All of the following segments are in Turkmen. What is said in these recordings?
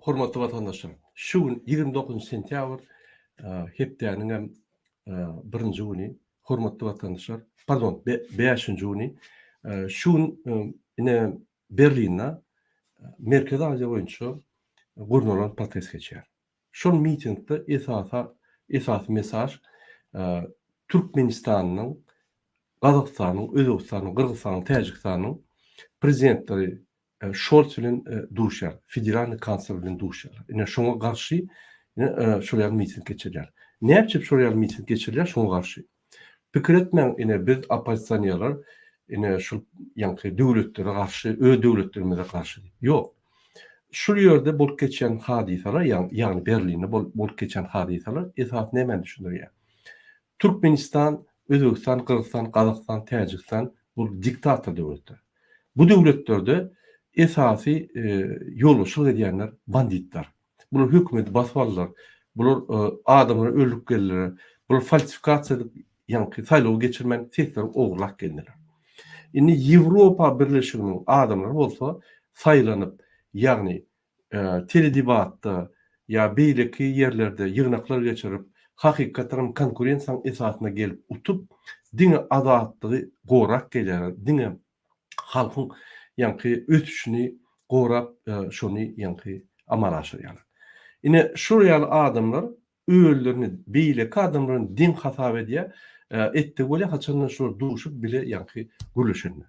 Hormatly vatandaşlar, şu gün 29 sentyabr hepdäniň hem 1-nji güni, hormatly vatandaşlar, pardon, 5-nji güni, şu gün ine Berlin'de Merkezi Aziýa boýunça gurnulan protest geçýär. Şol mitingde esas mesaj Türkmenistanyň, Gazakstanyň, Özbekistanyň, Kyrgyzstanyň, Täjikistanyň prezidentleri Scholz bilen duşar, federal kansler bilen duşar. Ine şoňa garşy şol miting geçirýär. Näçe şol miting geçirýär şoňa garşy? Pikir etmeň, ine biz opozisiýonlar ine şol ýanky döwletlere garşy, öz döwletlerimize garşy. Ýok. Şol ýerde bolup geçen hadisalar, ýagny Berlinde bolup geçen hadisalar esas näme düşündirýär? Türkmenistan, Özbekistan, Kırgızstan, Kazakistan, Täjikistan bu diktator döwletler. Bu döwletlerde esasy ýolbaşçylyk edýänler banditler. Bular hökümeti basbarlar. Bular adamları öldürip geldiler. Bular falsifikasiýa ýanky saýlaw geçirmen sesler ogurlak geldiler. Indi Ýewropa Birleşiginiň adamlary bolsa saýlanyp, ýagny teledebatda ýa beýleki ýerlerde ýygnaklar geçirip, hakykatyrym konkurensiýaň esasyna gelip utup, diňe azatlygy gorak gelýär, diňe halkyň ýanky ötüşini gorap, şonu ýanky amaraşýar. Ine şu ýaly adamlar öýlerini, beýleki adamlaryň din hasap edýär, etdi bolýar haçandan şu duşup bile ýanky gülüşenler.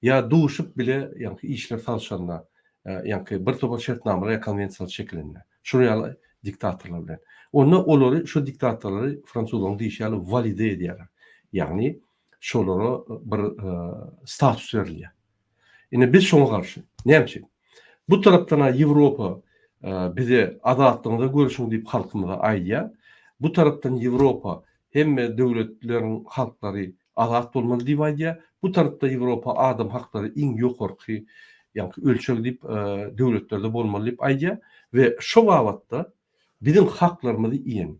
Ya duşup bile ýanky işler salşanlar, ýanky bir topa şertnamalar, konwensiýal şekilinde. Şu ýaly diktatorlar bilen. Olary şu diktatorlary fransuzlaryň diýişýäli valide edýärler. Ýagny şolara bir status berilýär. Ine biz şoňa garşy näçe? Bu tarapdan Ýewropa bize azatlygyňda görüşüň diýip halkymyza aýdýar. Bu tarapdan Ýewropa hemme döwletleriň halklary azat bolmaly diýip aýdýar. Bu tarapda Ýewropa adam haklary iň ýokarky ýanky ölçek diýip döwletlerde bolmaly diýip aýdýar we şo wagtda bizim haklarymyzy iýen,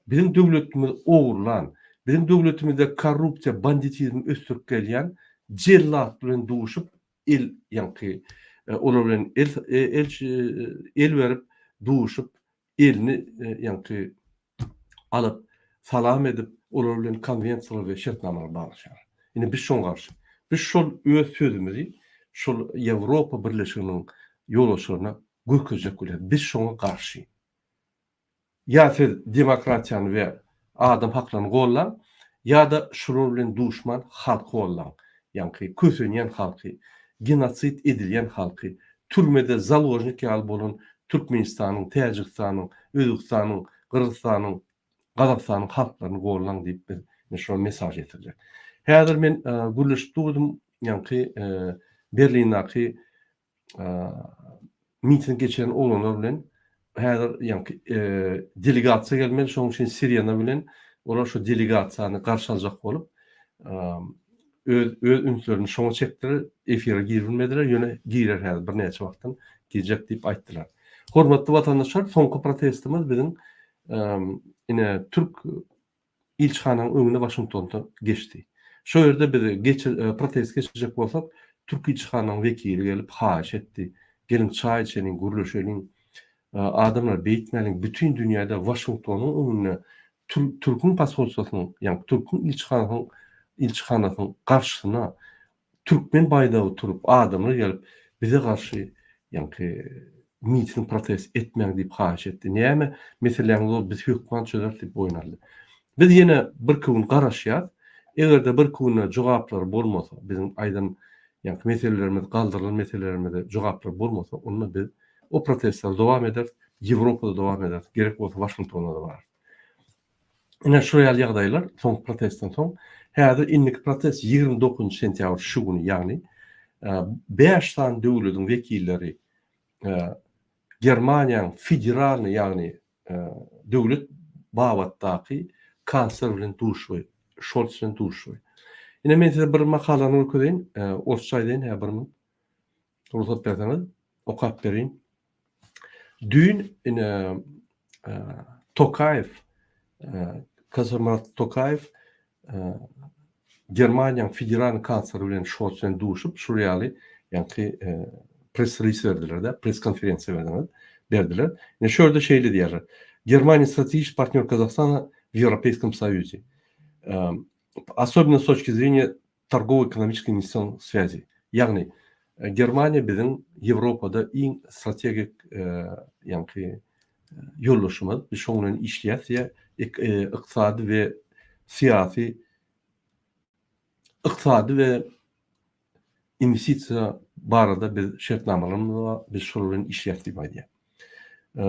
bizim döwletimiz ogurlan, bizim döwletimizde korrupsiýa, banditizm ösdürip gelýän jellat bilen duşup el ýanky olar bilen el berip duşup elini ýanky alıp salam edip olar bilen konwensiýalar we şertnamalar baglaşýar. Ine biz şoňa garşy. Biz şol öz sözümizi şol Ýewropa Birleşiginiň ýolbaşçylaryna göküzjek bolýar. Biz şoňa garşy. Ya siz demokratiýany we adam haklaryny gollan, ya da şular bilen duşman halk gollan. Ýanky kösenýän halky, genosit edilýän halky, türmede zalojnik ýaly bolan Türkmenistanyň, Täjikistanyň, Özbekistanyň, Kyrgyzstanyň, Kazakstanyň halklaryny gollan diýip biz şol mesaj getirjek. Häzir men gülüşdüm ýanky Berlin'däki miting geçen olanlar bilen häzir ýanky delegasiýa gelmeli, şoň üçin Siriýana bilen olar şu delegasiýany garşy aljak bolup öz ünslerini şoňa çekdiler, efire girilmediler, ýöne girer häzir bir näçe wagtdan girjek diýip aýtdylar. Hormatly vatandaşlar, soňky protestimiz biziň ine Türk ilçihanyň öňünde Washingtonda geçdi. Şo ýerde biz protest geçirjek bolsak, Türk ilçihanyň wekili gelip haýyş etdi. Gelin çaý içenin, gürleşenin, adamlar beýtmäliň bütün dünýäde Washingtonyň öňüne Türk'ün pasolsiýasynyň, ýani Türk'ün ilçihanasynyň garşysyna türkmen baýdagy turup adamlar gelip bize garşy ýani miting protest etmäň diýip haýyş etdi. Näme meseleňiz biz hökümet çözer diýip oýnardy. Biz ýene bir gün garaşýar. Egerde bir güne jogaplar bolmasa, bizim aýdan ýani meselelerimiz galdyrylan meselelerimize jogaplar bolmasa, onda biz o protestler dowam eder, Ýewropada dowam eder, gerek bolsa Washingtonda da bar. Ine şu ýaly ýagdaýlar, soň protestden soň, häzir indiki protest 29 sentyabr şu güni, ýagny 5 tan döwletiň wekilleri Germaniýanyň federal ýagny döwlet babatdaky kansler bilen duşuy, Scholz bilen duşuy. Ine men size bir makalany okudyň, orçaýdyn häzir ruhsat berseňiz, okap berin. Dün ine Tokayev, Kazymurat Tokayev Germaniýanyň federal kansleri bilen Scholz bilen duşup, şu ýaly ýanky press release berdiler-de, press konferensiýa berdiler. berdiler. Şöyle şeyle diyorlar. Германия стратегический партнер Казахстана в Европейском Союзе. Особенно с точки зрения торгово-экономической инвестиционной связи. Yani Germanya bizim Avrupa'da en stratejik yani yollaşımız. Biz şonun işleyat iktisadi ve siyasi ve investitsiya barada biz şartnamalarımız var. Biz şonun işleyat diye.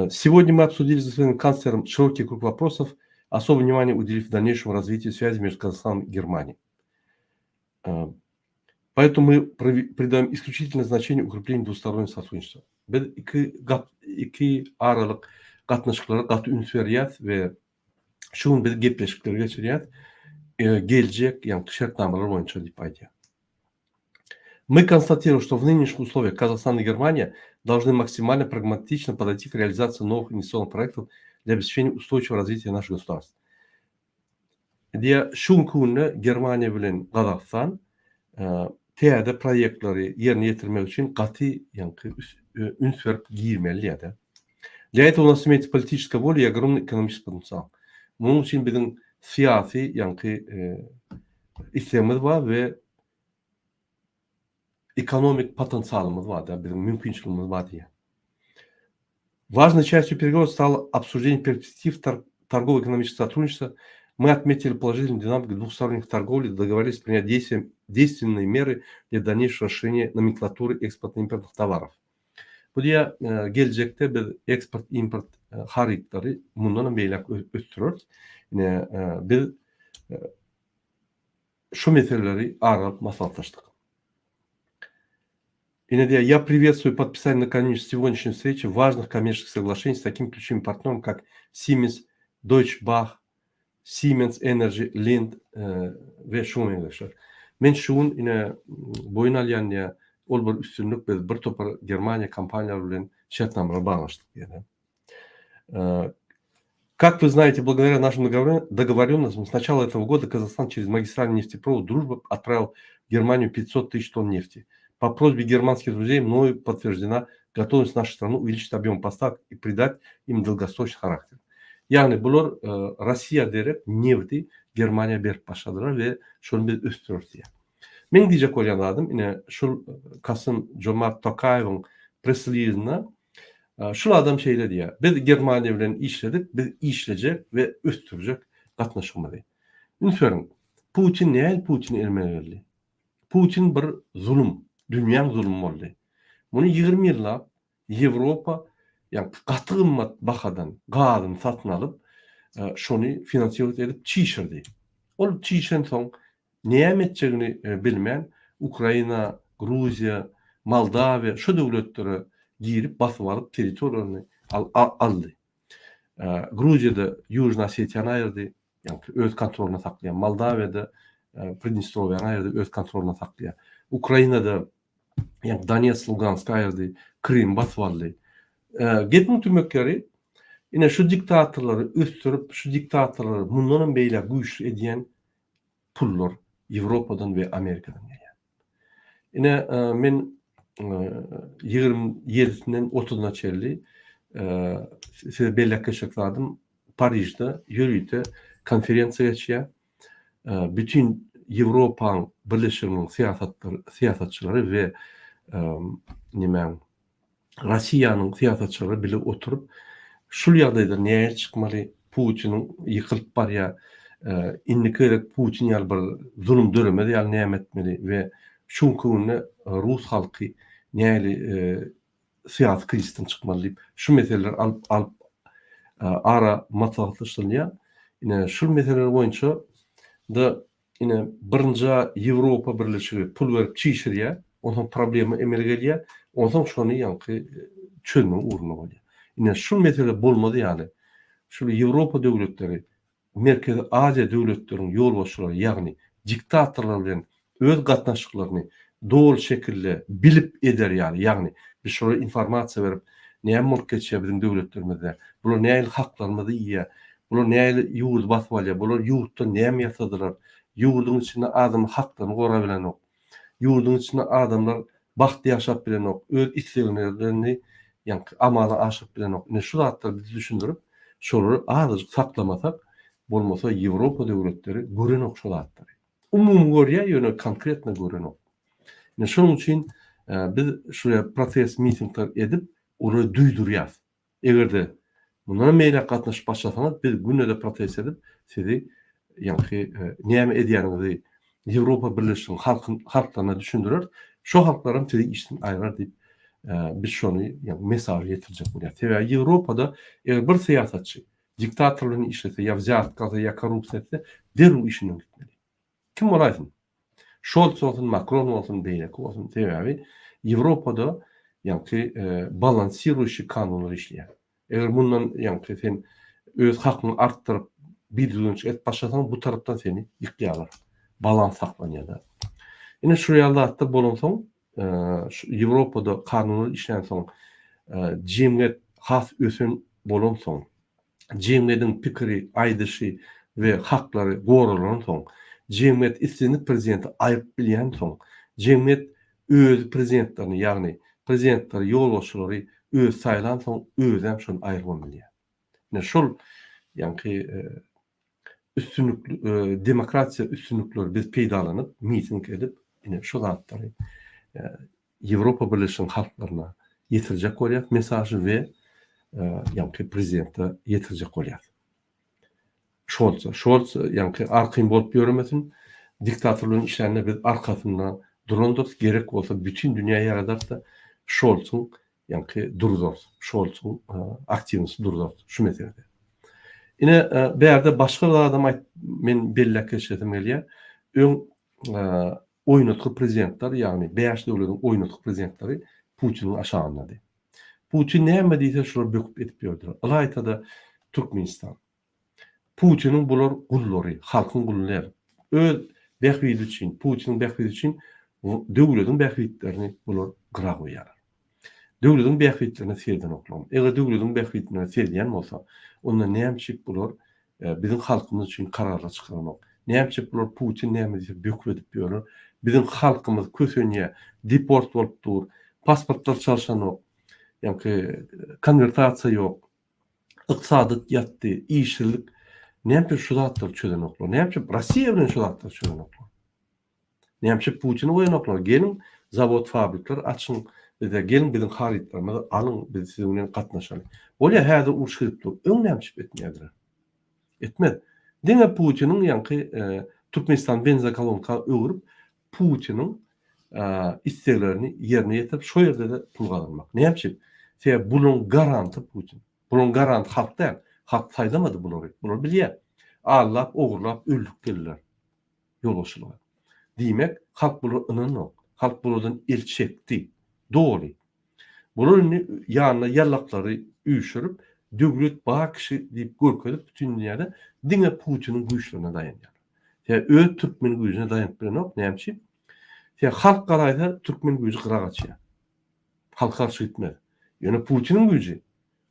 Сегодня мы обсудили с своим канцлером широкий круг вопросов, особое внимание уделив дальнейшему развитию связи между Казахстаном и Германией. Поэтому мы придаем исключительное значение укреплению двустороннего сотрудничества. Biz iki aralık katnaşıkları, katı ünsveriyat ve şun bir gepleşikleri geçiriyat gelecek yani şartnamalar boyunca deyip aydı. Мы констатируем, что в нынешних условиях Казахстан и Германия должны максимально прагматично подойти к реализации новых инвестиционных проектов для обеспечения устойчивого развития наших государств. Diye şun kunne Germanya bilen Kazakistan teade proyektleri yerine getirmek için katı yani üns verip girmeli ya da. Для этого у нас имеется политическая воля и огромный экономический потенциал. Bunun için bizim siyasi yani isteğimiz var ve экономик потенциалımız var da bizim mümkünçülüğümüz var diye. Важной частью переговоров стало обсуждение перспектив торгово-экономического сотрудничества. Мы отметили положительную динамику двухсторонних торговли и договорились принять действенные меры для дальнейшего расширения номенклатуры экспортно-импортных tоваров. Bu diye gelecekte biz export-import haritleri bundan beylak ötürüyoruz. Yine biz şu meseleleri arayıp masallaştık. Я приветствую подписание наконец сегодняшней встречи важных коммерческих соглашений с такими ключевыми партнерами, как Siemens, Deutsche Bach, Siemens Energy, Lind ve şun arkadaşlar. Men şun yine boyun alyan ya olbar üstünlük biz bir topar Germanya kampanyaları bilen şartnamalara bağlaştık yani. Как вы знаете, благодаря нашим договоренностям, с начала этого года Казахстан через магистральный нефтепровод «Дружба» отправил в Германию 500 тысяч тонн нефти. По просьбе германских друзей мною подтверждена готовность нашей страны увеличить объем поставок и придать им долгосрочный характер. Yani bunlar Rusya derek nefti Germanya berip başladılar ve şunu biz üstürüyoruz diye. Men diyecek olanlardım yine şu Kasım-Jomart Tokayev'in press-release'ine şu adam şeyle diye. Biz Germanya bilen işledik, biz işleyecek ve üstürecek katnaşılmalı. Ünsörün, Putin ne? Putin elmelerli. Putin bir zulüm, dünya zulüm oldu. Bunu 20 yılla Avrupa yani katı kımmat bakadan gazını satın alıp şunu finansiyot edip çiğşirdi. O çiğşen son neye metçeğini bilmeyen Ukrayna, Gruzya, Moldova şu devletleri girip basıp alıp teritoriyalarını aldı. Gruzya'da Yujna Ossetiya'nı ayırdı. Yani öz kontrolüne saklayan. Moldova'da Pridnestrov'u ayırdı. Öz kontrolüne saklayan. Ukrayna'da yani Donetsk, Lugansk ayırdı. Krim basıp aldı. Gitmin tümökleri yine şu diktatörleri üstürüp şu diktatörleri bunların beyle güçlü ediyen pullar Avrupa'dan ve Amerika'dan geliyor. Yine men 27'sinden 30'una çelli size belli kaşıkladım Paris'te yürüyüte konferansiya geçiyor. Bütün Avrupa'nın birleşiminin siyasetçileri ve Rusya'nın siyasetçileri bile oturup şu yerdeydir neye çıkmalı Putin'in yıkılıp var ya indikörek Putin yani bir zulüm dönemedi yani neye etmeli ve şunkunne Rus halkı neyli siyasi krizden çıkmalı şu meseleler alıp ara maslahatlaştırılıyor. Yine şu meseleler boyunca da yine birinci Avrupa Birleşiği pul verip çiğşiriyor. Onun problemi emelgeliyor. Ondan şunu yankı çözme uğruna oluyor. Yine şu mesele bulmadı yani. Şu Avrupa devletleri, Merkez Asya devletlerinin yol başları yani diktatörlerin öz katnaşıklarını doğru şekilde bilip eder yani bir şöyle informasiya verip neye mülk geçiyor bizim devletlerimizde, bunlar neye haklarımızı yiyor, bunlar neye yurt basvalıyor, bunlar yurtta neye mi yasadılar, yurdun içinde adamın haklarını koruyabilen yok, yurdun içinde adamlar bahtı yaşap bilen yok, öz isteğlerini ýa-ni amala aşyk bilen ok. Ne şu zatlar bizi düşündirip şolary azajyk saklamasak bolmasa Ýewropa döwletleri gören ok şu zatlar. Umum görýär ýöne konkretne gören ok. Ne şonuň üçin biz şuraya protest mitingler edip onu duýdurýar. Egerde bundan meýle gatnaşyp başlasaňyz biz günnede protest edip sizi ýa-ni näme edýäniňizi Ýewropa Birleşiginiň halklaryna düşündirer. Şo halklaryň sizi işden aýrar diýip biz şonu ýa-ni mesaj ýetirjek bolýar. Sebäbi Ýewropada bir siýasatçy diktatorlygyny işlese, ýa wzatka, ýa korrupsiýa etse, derhal işinden gitmeli. Kim bolaýsyn? Scholz olsun, Macron olsun, beýleki olsun. Sebäbi Ýewropada ýa-ni balansiruýşy kanunlar işleýär. Eger bundan ýa-ni sen öz hakyny artdyryp bildirýänçe et başlasaň bu tarapdan seni ýykýarlar. Balans saklanýar. Ine şu ýaldatda bolansoň şu Ýewropada kanunlar işlensoň, jemgyýet has ösen bolansoň, jemgyýetiň pikiri, aýdyşy we haklary goralansoň, jemgyýet islenip prezidenti aýyp bilýän soň, jemgyýet öz prezidentlerini, ýagny prezidentleri, ýolbaşçylary öz saýlan soň özem şonu aýyrmaly. Ne şol ýa-ni üstünlük, demokrasiya üstünlükleri biz peýdalanyp miting edip ine şu zatlary Ýewropa Birleşiginiň halklaryna ýetirjek bolýar mesajy we ýa-ni prezidente ýetirjek bolýar. Scholz ýa-ni arkyn bolup ýörmesin, diktatorlygyň işlerine biz arkasyndan durandyk, gerek bolsa bütün dünýä ýaradakda Scholzyň ýa-ni durdur. Scholzyň aktiwnisty durdur şu meselede. Ine bäerde başga bir adam men bellek geçirdim gelýär. Öň oýnatky prezidentler, ýagny 5 döwletiň oýnatky prezidentleri Putiniň aşagyndady. Putin näme diýse şolar böküp edip ýördiler. Alaýtada Türkmenistan. Putiniň bular gullary, halkyň gullary. Öz bähwidi üçin, Putiniň bähwidi üçin döwletiň bähwitlerini bular gyra goýar. Döwletiň bähwitlerini serden oklam. Eger döwletiň bähwitlerini serdiýän bolsa, onda nämeçik bular bizim halkymyz üçin kararlar çykaran. Nämeçik bular Putin näme diýip böküp edip ýörür. Bizim halkymyz kösenýe deport bolup dur, pasportlar çalşan ok, ýa-ni konvertasiýa ýok, ykdysadyt ýatdy, işçilik näme şu zatlar çözen oklar. Näme Rossiýa bilen şu zatlar çözen oklar. Näme Putin oýan oklar. Gelin zawod, fabrikler açyň. Gelin bizim haritlarymyzy alyň, biz siziň bilen gatnaşaly. Bolýa häzir uruş edip dur. Öň näme etmýärdir. Etmez. Diňe Putiniň ýa-ni Türkmenistan benze kolonka öwürüp Putiniň isteklerini ýerine ýetirip şo ýerde de pul gazanmak. Näme? Sebäbi bunyň garanty Putin. Bunyň garanty halk däl. Halk saýlamady bulary. Bular bilýär. Allap, ogurlap, öldük geldiler. Ýolbaşçylar. Diýmek, halk bular ynanyk. Halk bulardan el çekdi. Doly. Bularni ýanyna ýallaklary üýşürip, döwlet bakşy diýip görkezip bütün dünýäde diňe Putiniň güýçlerine dayanýar. Sebäbi öz türkmen güýçüne dayanıp bilenok, näme? Sebäbi halk garaýsa türkmen güýçi gyra gaçýar. Halk garşy gitmez. Ýöne Putiniň güýçi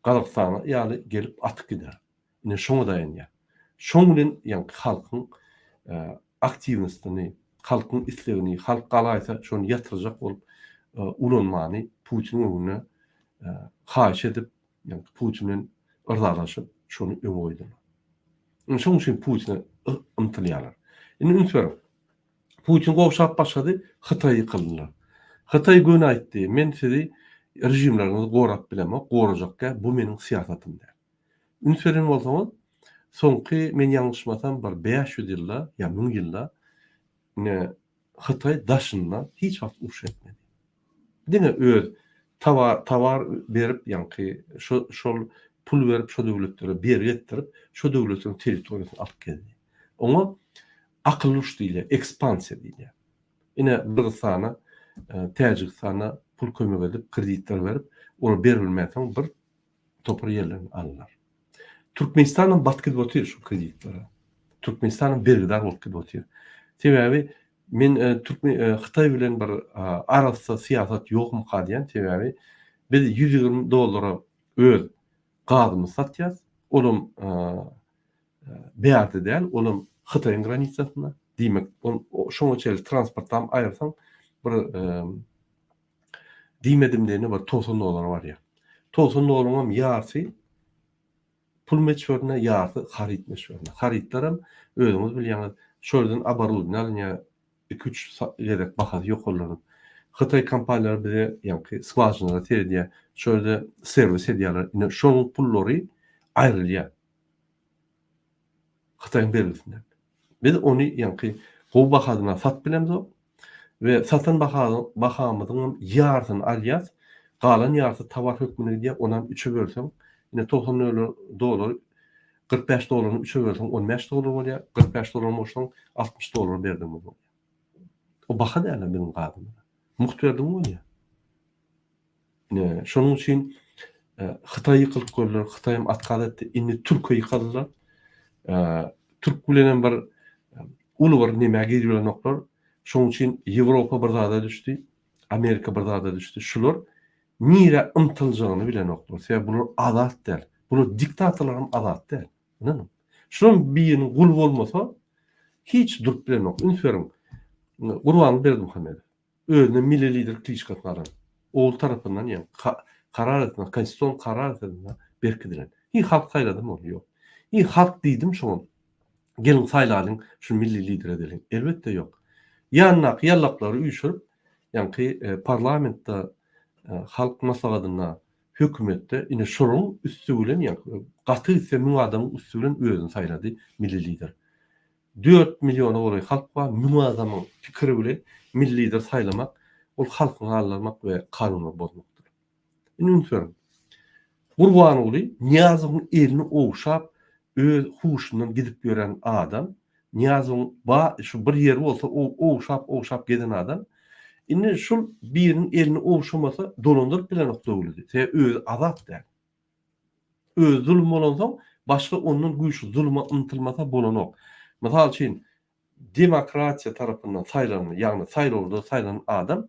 Gazakstana ýaly gelip atyp gider. Ine şoňa dayanýar. Şoň bilen ýa-ni halkyň aktiwistini, halkyň islegini, halk galaýsa şonu ýatyrjak bolup ulanmany Putiniň öňüne haýyş edip, ýa-ni Putiniň ırzalaşyp şonu öňe goýdylar. Şoň üçin Putin'e ymtylýarlar. Ine ünsür. Putin gowşap başlady, Hytaý ýykyldylar. Hytaý göni aýtdy, men sizi rejimlerinizi gorap bilemok, gorajakka, bu meniň siýasatym der. Ünsürin bolsaňyz, soňky men ýalňyşmasam bir 500 ýylda, ýa 1000 ýylda Hytaý daşyndan hiç wagt uruş etmedi. Diňe öz tawar berip, ýa-ni şol pul berip şo döwletlere beri getirip, şo döwletleriň territoriýasyny alyp geldi. Oňa akylly uruş diýilýär, ekspansiýa diýilýär. Ine Kyrgyzstana, Täjikistana pul kömek edip, kreditler berip, onu berilmeýän bir topar ýerlerini alýar. Türkmenistanyň batky botyr şu kreditlere. Türkmenistanyň bergidar bolup gitýär. Sebäbi men Hytaý bilen bir arasy siýasat ýokmy diýen sebäbi biz $120 öz gazymy satýas. Olum beýardy däl, olum Hytaýyň granisasyna. Diýmek, şoňa çel transportdan aýyrsaň bir diýmedim diýene bir $90 bar ýa. Tosun dolumam ýarsy pul meçhörüne ýarsy harit meçhörüne. Haritlaram özüňiz bilýäňiz şoldan abarudny alınýa 2-3 gerek bahasy ýokallaryp Hytaý kompaniýalary bize ýa-ni skwajynlara terdiýär. Şöyle servis edýärler. Ine şoň pullary aýrylýar. Hytaýyň bergisinden. Biz onu ýa-ni gowy bahadyna sat bilemzo we satan bahamyzyň ýarsyny alýas, galan ýarsy tovar hökmüne diýip onam 3'e bölsem, ine $90 $45'ni 3'e bölsem $15 bolýar, $45 bolsaň $60 berdim bolýar. O baha däl benim gadyma. Muhterdim bolýar. Ne, şonuň üçin Hytaý ýykylyp görler, Hytaýym atkaz etdi. Indi Türkiýe ýykaldylar. Türk bilen bir uly bir näme gidiyor noklar. Şonuň üçin Ýewropa bir zada düşdi, Amerika bir zada düşdi. Şular nire ymtyljagyny bilen noklar. Sebäp bular azat däl. Bular diktatorlaryň azat däl. Näme? Şoň biriniň gul bolmasa hiç durup bilen ok. Ünsüriň Gurban Berdimuhammedow özüne milli lider kliçkatlaryň oğul tarapyndan ýa karar etme, konstitusiyon karar etme berkidilen. Hi halk saýlady mı? Yok. Hi halk diýdim şoň. Gelin saýladyň şu milli lider edelim. Elbette yok. Ýannak ýallaklary üýşürip, ýa-ni parlamentda halk maslahatyna hökümetde ine şoruň üstü bilen ýa gaty ise müň adamyň üstü bilen özüni saýlady milli lider. 4 milyon oray halk var, müň adamyň pikiri bilen milli lider saýlamak, ol halkyny almak we kanuny bozmakdyr. Ünsüriň Gurban Uly Niýazowyň elini owşap öz huşundan gidip gören adam, Niýazowyň şu bir ýeri bolsa owşap giden adam, indi şol biriniň elini owşamasa dolandyryp bilen okdaglydy. Öz azat däl. Öz zulm bolansoň başga onuň güýçli zulma ymtylmasa bolanok. Mysal üçin demokratiýa tarapyndan saýlanan, ýagny saýlawda saýlanan adam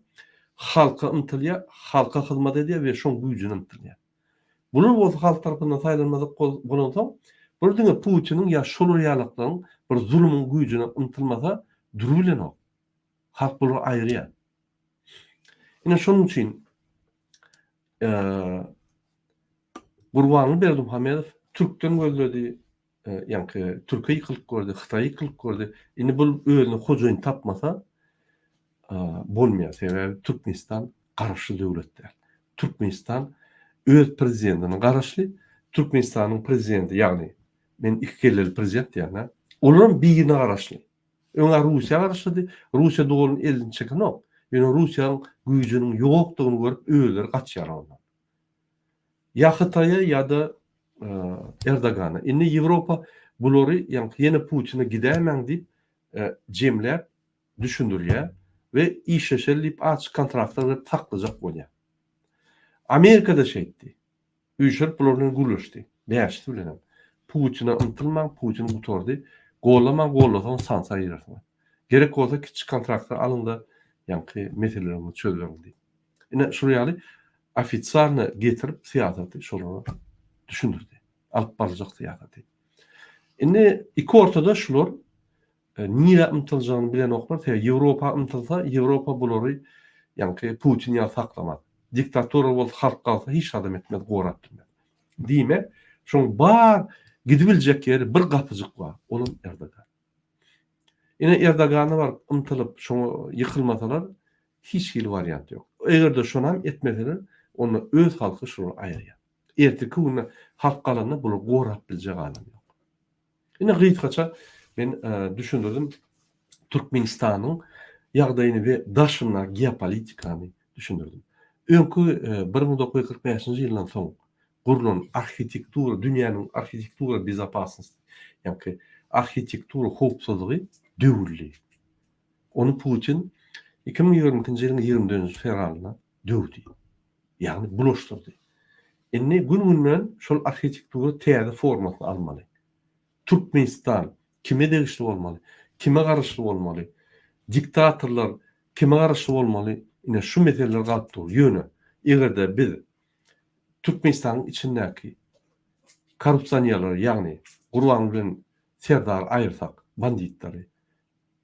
halka ymtylýar, halka hyzmat edýär we şoň güýjüni ymtylýar. Bular bolsa halk tarapyndan saýlanmadyk bolansoň, bir diňe Putiniň ýa şol ýalyklaryň bir zulmyň güýjüne ymtylmasa durubilen ok. Halk bular aýrýar. Ine şonuň üçin Gurban Berdimuhammedow Türkden gözledi, ýa-ni Türkiýe ýykylyp gördi, Hytaý ýykylyp gördi. Indi bu özüne hojaýyn tapmasa bolmaýar. Sebäbi Türkmenistan garaşly döwletdir. Türkmenistan öz prezidentine garaşly, Türkmenistanyň prezidenti, ýagny men iki kelleli prezident ýa-ni, olaryň birine garaşly. Öňe Russiýa garaşly, Russiýa dogulun elini çeken ok. Ýöne Russiýanyň güýjüniň ýokdugyny görüp özleri gaçýar ondan. Ya Hytaýa ýa-da Erdogana. Indi Ýewropa bulary ýa-ni Putin'e gidämen diýip jemläp düşündirýär we işeşelip açyk kontraktlar berip taklajak bolýar. Amerika da şeýdi. Üýşür bulardan gülüşdi. Näçe bilenem. Putin'e ymtylmaň, Putin gutordy. Gollasaň sansa ýersin. Gerek bolsa kiçik kontraktlar alyndy, ýa-ni meselelerini çözüldü. Ine şu ýaly ofisiarny getirip siýasaty şolary düşündirdi. Alyp barjak siýasaty. Indi iki ortada şular nire ymtyljagyny bilen oklar, Ýewropa ymtylsa, Ýewropa bulary ýa-ni Putin ýa saklamak. Diktatora bolup halk galsa hiç adam etmez, gorap bilmez. Diýme, şoň bar gidip biljek ýeri bir gapyjyk bar, olum Erdogan. Ine Erdogany bar ymtylyp şoňa ýykylmasalar hiç hili variant ýok. Egerde şonam etmeseler, onu öz halky şol aýrýar. Erteki güne halk galany bular gorap biljek adam ýok. Ine gyýtgaça men düşündirdim Türkmenistanyň ýagdaýyny we daşyna geopolitikany düşündirdim. Öňkü 1945-nji ýyldan soň gurulan arhitektura, dünýäniň arhitektura bezapasnosti, ýa-ni arhitektura howpsuzlygy döwürli. Onu Putin 2020-nji ýylyň 24-nji fevralyna döwdi. Ýagny bulaşdyrdy. Indi gün-günden şol arhitektura täze formatyny almaly. Türkmenistan kime degişli bolmaly? Kime garaşly bolmaly? Diktatorlar kime garaşly bolmaly? Ine şu meseleler galyp dur. Ýöne egerde biz Türkmenistanyň içindäki korrupsiýonçylary, ýagny Gurban bilen Serdar aýyrsak, banditlary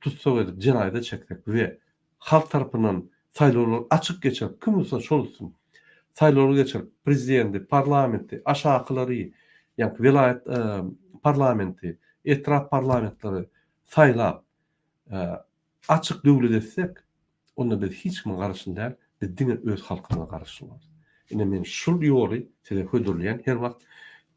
tutsak edip jinaýata çekdik we halk tarapyndan saýlawlar açyk geçer. Kim bolsa şol üçin Saýlary geçirip prezidenti, parlamenti, aşağıkylary, ýa-ni vilayet parlamenti, etraf parlamentlary saýlap açyk döwlet etsek, onda biz hiç kime garaşyn däl, biz diňe öz halkyna garaşýarys. Ine men şol ýoly size hödürleýän her wagt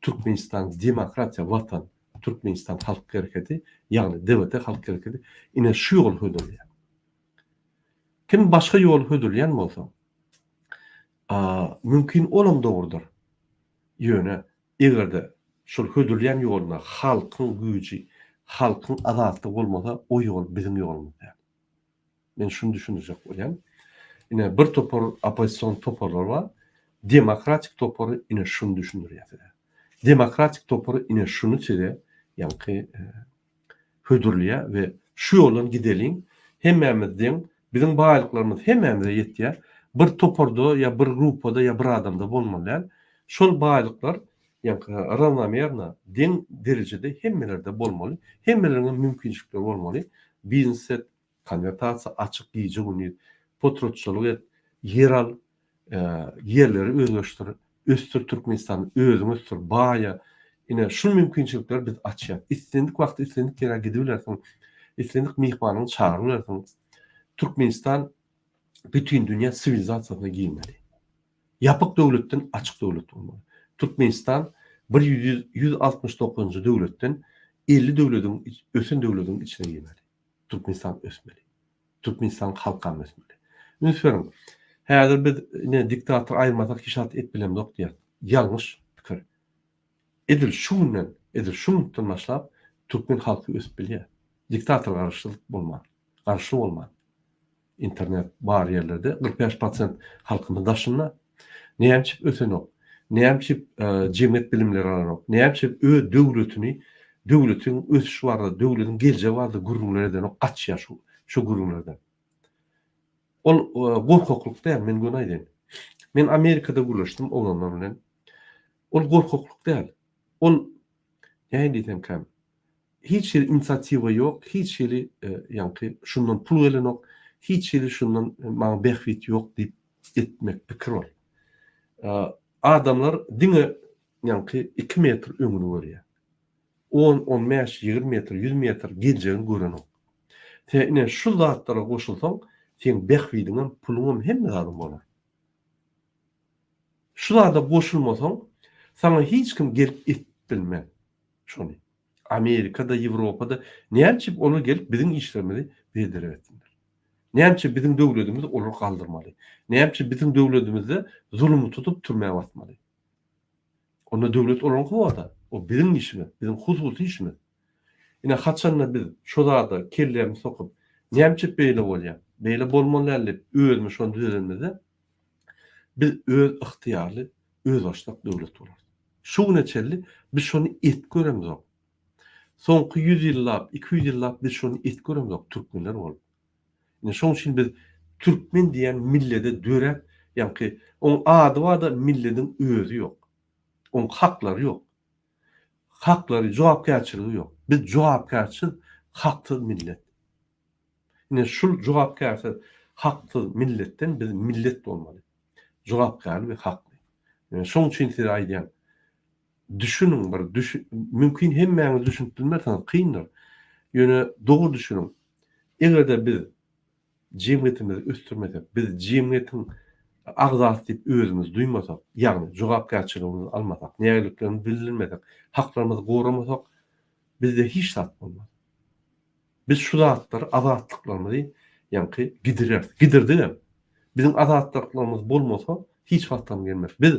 Türkmenistan Demokratiýa Watan, Türkmenistan Halk Hereketi, ýagny DBT Halk Hereketi ine şu ýol hödürleýär. Kim başga ýol hödürleýän bolsa, mümkin olam dogrudur. Ýöne egerde şol hödürleýän ýoluna halkyň güýji, halkyň azatlygy bolmasa, o ýol biziň ýolumuz däl. Men şunu düşünjek bolýan. Ine bir topar opozisiýon toparlar bar. Demokratik topory ine şunu düşündirýär. Demokratik topory ine şunu çede, ýa-ni hödürleýär we şu ýoldan gideliň. Hemmemizden biziň baýlyklarymyz hemmemize ýetýär. Bir toporda ýa bir grupada ýa bir adamda bolmaly. Şol baýlyklar ýa-ni ravnomerna deň derejede hemmelerde bolmaly. Hemmeleriniň mümkinçilikleri bolmaly. Birinçi kandidatasiýa açyk giýji güni potrotçylyk et, ýeral yerleri özleştir, östür Türkmenistan özüň östür baýa. Ine şu mümkinçilikler biz açýar. Islendik wagty islendik ýere gidiberlersiň, islendik mihmanyny çağırberlersiň. Türkmenistan bütün dünýä sivilizasiýasyna giýmeli. Ýapyk döwletden açyk döwlet bolmaly. Türkmenistan 169-njy döwletden 50 döwletiň ösen döwletiň içine giýmeli. Türkmenistan ösmeli. Türkmenistan halkam ösmeli. Ünsüň häzir biz ine diktator aýrmasak hiçat etbilemdik diýär. Ýalňyş pikir. Edil şu günden, edil şu mutdan başlap Türkmen halky ösüp bilýär. Diktator garşylyk bolmaz. Garşy bolmaz. İnternet bar yerlerde 45% halkymyz daşynna. Näçip ösenok. Näçip jemgyýet bilimleri alanok. Näçip öz döwletini, döwletiň ösüşi barda, döwletiň geljegi barda gurulmalardan gaçýar şu gurulmalardan. Ol gorkokluk däl, men güni aýdyn. Men Amerikada gurlaşdym oglanlar bilen. Ol gorkokluk däl. Ol ýa-ni diýsem kam. Hiç ýer inisiatiwa ýok, hiç ýeri ýa-ni şundan pul gelenok, hiç ýeri şundan maňa behwit ýok diýip etmek pikir bol. Adamlar diňe ýa-ni 2 metr öňüni görýär. 10, 15, 20 metr, 100 metr geljegini görenok. Ine şu zatlara goşulsaň, sen behwidiniň, puluňam hemme adam bolar. Şularda goşulmasaň, sana hiç kim gelip etbilmez. Şonu. Amerikada, Ýewropada näçip olar gelip biziň işlerimizi beýdirip etdiler. Näçip biziň döwletimiz olary galdyrmaly. Näçip biziň döwletimizde zulmy tutup türmäge batmaly. Onda döwlet olaryň wada. O biziň işimiz, biziň hususy işimiz. Ine haçanla biz şu zada kellerimi sokup näçip beýle bolýar. Beýle bolmaly diýip özümi şonu düzelmede biz öz ihtiýarly, öz başlap döwlet bolar. Şu neçeli biz şonu et göremiz. Soňky 100 ýyllap, 200 ýyllap biz şonu et göremiz türkmenler bolup. Ine şoň üçin biz türkmen diýen millete dörep, ýa-ni oň ady wada milletiň özü ýok. Oň haklary ýok. Haklary, jogapkärçiligi ýok. Biz jogapkärçil, hakly millet. Ine şu jogapkärçil, hakly milletden biz millet bolmaly. Jogapkär we hakly. Şoň üçin size aýdýan. Düşünün mümkin hemmäňi düşünüp bilmersiňiz kyndyr. Ýöne dogry düşünün. Egerde biz jemgyýetimizi östürmesek, biz jemgyýetiň agzat diýip özümiz duýmasak, ýagny jogapkärçiligimizi almasak, nägeliklerini bildirmesek, haklarymyzy goramasak, bizde hiç zat bolmaz. Biz şu zatlary, azatlyklarymy ýa-ni gidirdik. Biziň azatlyklarymiz bolmasa hiç wagtam gelmez. Biz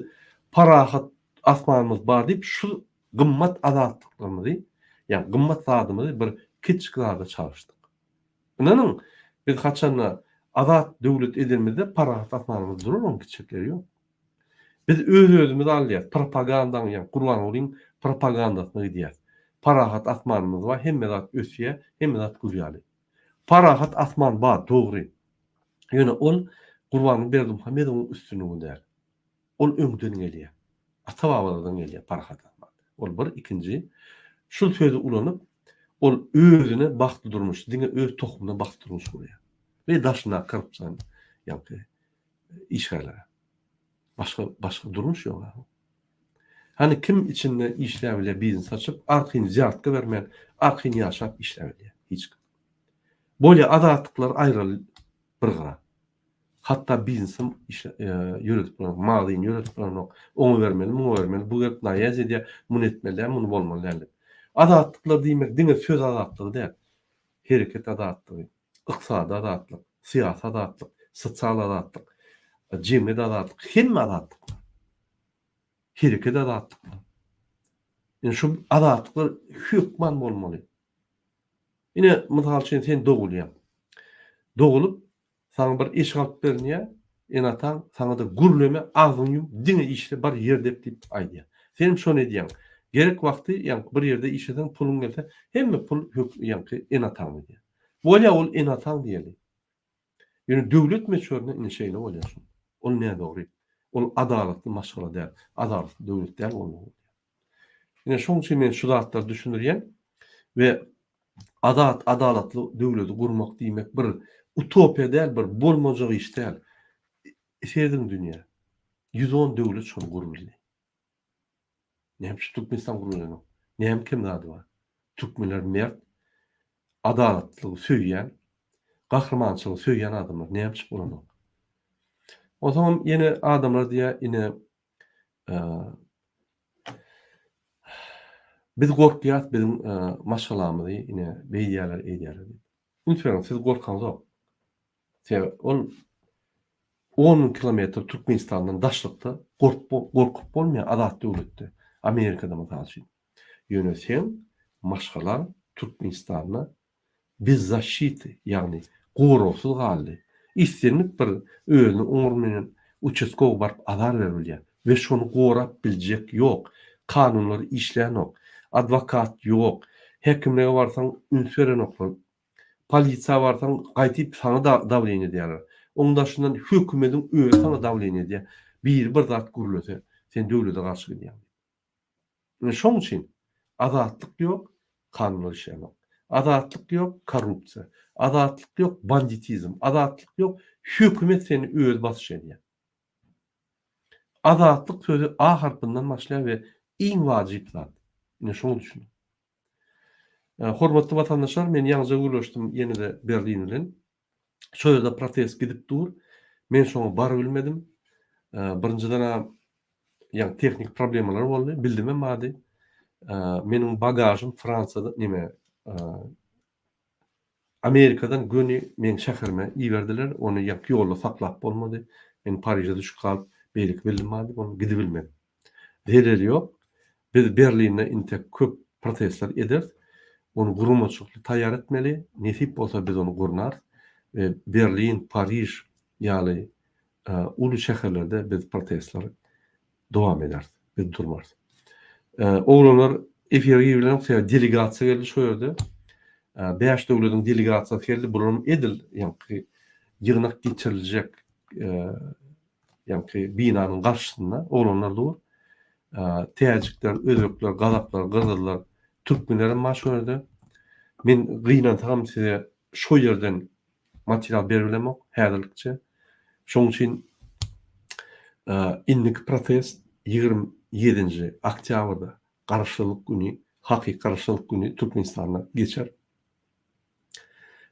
parahat asmanymyz bar diýip şu gymmat azatlyklarymy, ýa-ni gymmat zadymyzy bir kiçik zada çalışdyk. Inanyň biz haçanla azat döwlet edilmede parahat asmanymyz durur, oň kiçikleri ýok. Biz özümizi alýar, propagandaň ýa Gurban Ulyň propagandasyny diýär. Parahat asmanymyz bar, hemme zat ösýär, hemme zat gülýär. Parahat asman bar, dogry. Ýöne ol Gurban Berdimuhamedowyň üstünliginde. Ol öňden gelýär. Ata-babalardan gelýär parahat asman. Ol bir, ikinji şu sözü ulanyp ol özüne bagty durmuş, diňe öz tohumuna bagty durmuş bolýar. Ve daşyna kyrpsan ýa-ni işgärler. Başka durmuş yok. Hani kim içinde işlevle biznes açıp arkyn ziyaretka vermeyen, arkyn yaşap işlevle hiç. Bolya adatlıklar ayrıl bir gara. Hatta biznesim yürütüp malyn yürütüp onu vermeli, bunu vermeli, bu gelip naýaz edýär, bunu etmeli, bunu bolmaly däl. Adatlıklar diýmek diňe söz adatlygy däl. Hereket adatlygy, ykysady adatlyk, syýasat adatlyk, sosial adatlyk, jemgyýet adatlyk, hemme adatlyk. Hereket adatlyk. Yani şu adatlyklar hökman bolmaly. Ine mysal üçin sen dogulýan. Dogulup sana bir iş alyp berýär. Enataň sana da gürleme agyny diňe işle bar ýer diýip aýdýar. Senim şonu edýän. Gerek wagty ýa bir ýerde işeden pulun gelse hemme pul ýa-ki enataň diýär. Bolýa ol enataň diýeli. Ýöne döwlet meçhörüne ine şeýle bolýar. Ol näme dogry? Ol adalatly maşgala däl. Adalatly döwlet däl ol. Ine şoň üçin men şu zatlar düşünürýän we adalatly döwleti gurmak diýmek bir utopiýa däl, bir bolmajak iş däl. Şeýdin dünýä. 110 döwlet şonu guruldy. Näme şu Türkmenistan guruldy? Näme kim zady bar? Türkmenler mert, adalatlygy söýýän, gahrymançylygy söýýän adamlar näme çyk bolany? O zaman ýene adamlar diýär ine biz gorkýas bizim maşgalamyzy ine beýýärler edýärler. Lütfen siz gorkanyz ok. Ol 10 kilometr Türkmenistandan daşlykda gorkup bolmaýan adat döwletdi. Amerikada mysal üçin. Ýönesen maşgalar Türkmenistanyny biz защиты, ýagny gorusuz galdy. İstenip bir özüni umurmenen uçeskoga barıp azar berilýär we şonu gorap biljek ýok. Kanunlar işleýän ok. Advokat ýok. Hekimlige barsaň ünsveren ok. Polisiýa barsaň gaýtyp sana da dawleny edýärler. Ondaşyndan hökümetiň özü sana dawleny edýär. Bir zat gurulsa sen döwlete garşy gelýän. Şoň üçin adatlyk ýok, kanunlar işleýän ok. Adatlyk ýok, korrupsiýa. Adatlyk ýok, banditizm. Adatlyk ýok, hökümet seni öz basyş edýär. Adatlyk sözü A harpyndan başlaýar we iň wajyp zat. Ine şoňy düşün. Hormatly watandaşlar, men ýalňyza gürleşdim ýene-de Berlin bilen. Şo ýerde protest gidip dur. Men şoňa bar bilmedim. Birinciden ýa teknik problemalar boldy, bildim emadi. Meniň bagajym Fransada nime Amerikadan göni men şäherime iýerdiler. Onu ýak ýolda saklap bolmady. Men Paris'e düşüp kalıp beýlik bilmedi, onu gidip bilmedim. Dereli ýok. Biz Berlin'de inte köp protestler eder. Onu gurmaçykly taýýar etmeli. Nesip bolsa biz onu gurnar. Berlin, Paris ýaly uly şäherlerde biz protestler dowam eder. Biz durmaz. Oglanlar efirge bilen delegasiýa geldi şo ýerde. 5 döwletiň delegasiýasy geldi. Bularym edil, ýa-ni ýygnak geçiriljek ýa-ni binanyň garşysynda oglanlar dur. Täjikler, özbekler, gazaplar, gyrgyzlar, türkmenler maşgulda. Men gynan tam size şo ýerden material berilemok häzirlikçe. Şoň üçin innik protest 27 oktýabrda garşylyk güni, hakyky garşylyk güni Türkmenistanda geçer.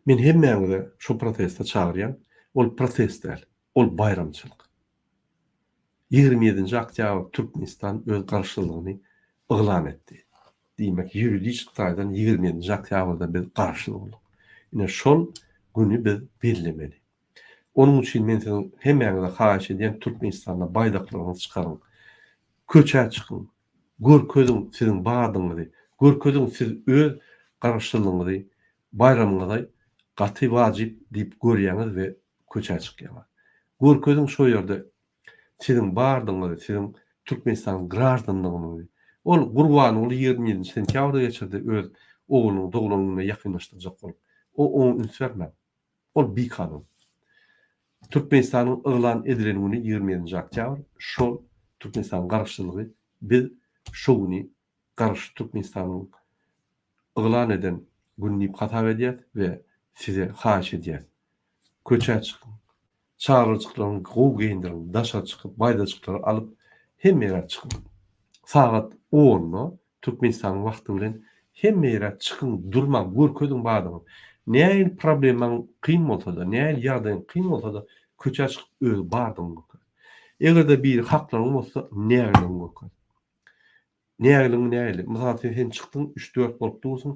Men hemmäňize şo protesta çagyrýan, ol protest däl, ol bayramçylyk. 27 oktýabr Türkmenistan öz garşylygyny yglan etdi. Diýmek ýuridik taýdan 27 oktýabrda biz garşy boldyk. Ine şol güni biz bellemeli. Onun üçin men hemmäňize haýyş edýän Türkmenistanda baýdaklaryňyzy çykaryň. Köçä çykyn. Görkezin siziň badyňyzy, görkezin siz öz garşylygyňyzy bayramyňyza gaty wajyp diýip görýäňiz we köçä çykýaňyz. Görkezin şo ýerde siziň bardyňyzy, siziň Türkmenistan graždanlygyny, ol gurbany ol 27 sentýabrda geçirdi öz oglunyň doglunyna ýakynlaşdyrjak bolup. O onu ünsvermä. Ol bir kanun. Türkmenistanyň yglan edilen güni 27 oktýabr, şol Türkmenistan garşylygy biz şo güni garşy Türkmenistanyň yglan eden günni hatap edýär we size haýyş edýär. Köçä çykyn. çağırjyklaryň gowy geýindirin, daşa çykyp, baýdaçyklary alyp hemme ýere çykyp. Sagat 10-da Türkmenistanyň wagty bilen hemme ýere çykyň, durmaň, görkezdiň bardyň. Näil problemaň kyn bolsa-da, näil ýagdaýyň kyn bolsa-da köçe çykyp özi bardyň. Egerde bir haklaryň bolsa, nägiliň görkez. Nägiliň nägili. Mysal sen çykdyň, 3-4 bolup dursyň,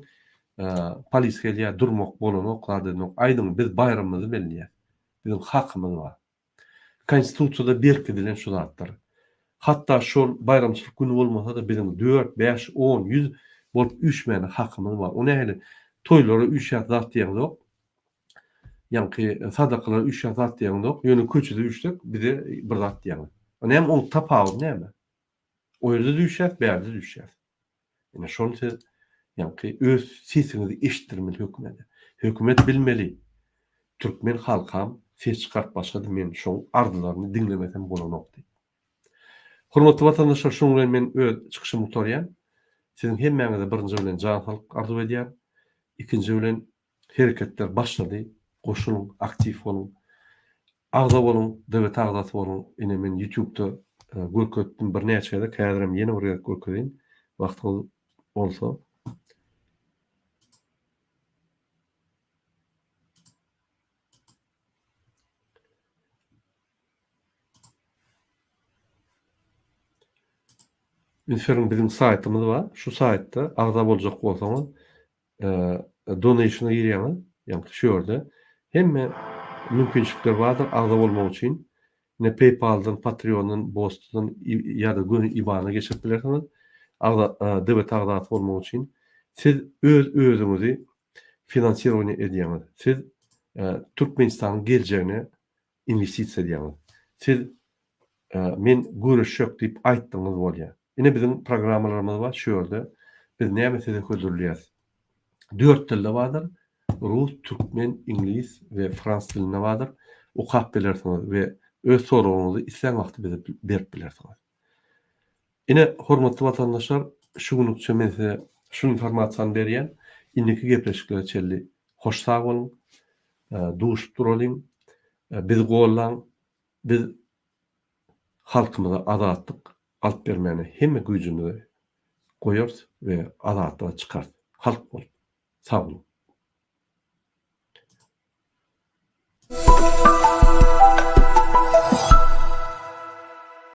polis gelýär, durmak bolanok, aýdyň biz bayramymyzy belliýär. Bizim hakymyz bar. Konstitusiýada berkidilen şu zatlar. Hatda şol bayramçylyk güni bolmasa-da bizim 4, 5, 10, 100 bolup üşmeni hakymyz bar. O nähili toýlara üşýär zat diýen zok. Ýa-ni sadakalara üşýär zat diýen zok. Ýöne köçede üşsek bize bir zat diýen. Näme o tapawy näme? O ýerde düşýär, bärde düşýär. Ýene şol siz ýa-ni öz sesinizi eşitdirmeli hökümete. Hökümet bilmeli. Türkmen halkam ses çykarp başlady, men şol arzularyny dinlemesem bolanok diýip. Hormatly watandaşlar, şoň bilen men öz çykyşymy utarýan. Siziň hemmäňize birinji bilen jan sağlyk arzu edýär. İkinji bilen hereketler başlady. Goşulyň, aktiv bolun. Agda bolun, dewlet agdasy bolun. Ine men YouTube'da görkezdim bir näçe ýerde, häzirim ýene bir ýerde görkezýän. Wagty bolsa. Bizim saytymyz bar. Şu saytda agda boljak bolsaňyz donationa girýäňiz, ýa-ni şu ýerde hemme mümkinçilikler bardyr agda bolmak üçin. Ne PayPal'dan, Patreon'dan, Boost'dan ýa-da göni IBAN'a geçip bilersiňiz. Agda dewlet agdasy bolmak üçin siz özüňizi finansirowanie edýäňiz. Siz Türkmenistanyň geljegine investisiýa edýäňiz. Siz men görüşjek diýip aýtdyňyz bolýar. Ine bizim programmalarymyz bar şu ýerde. Biz näme size közelýäs? 4 tilde bardyr. Rus, türkmen, ingliz we frans dilinde bardyr. Okap bilersiňiz we öz soragyňyzy isleň wagty bize berip bilersiňiz. Ine hormatly watandaşlar, şu günükçe men size şu informasiýany berýän. Indiki gepleşikler çelli. Hoş sag bolun. Duşup duralyň. Biz gollaň. Biz halkymyza azatlyk alyp bermäni hemme güýjümizi goýarys we azatlyga çykar. Halk bol. Sag bolun.